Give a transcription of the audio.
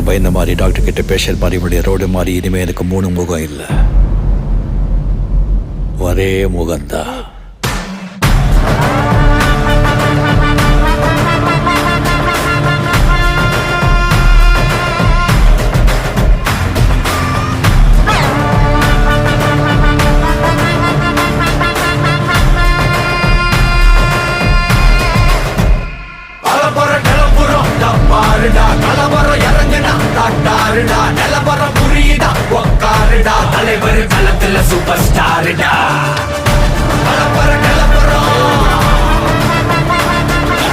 பயந்த மாதிரி, டாக்டர் கிட்ட பேஷண்ட் மாதிரி, இவனுடைய ரோடு மாதிரி இனிமே எனக்கு 3 முகம் இல்லை, ஒரே முகம்தான். கலவரம் இறங்குடா, காட்டாருடா, நிலவரம் புரியுதா, உக்காருடா, தலைவர் களத்துல சூப்பர் ஸ்டாருடா.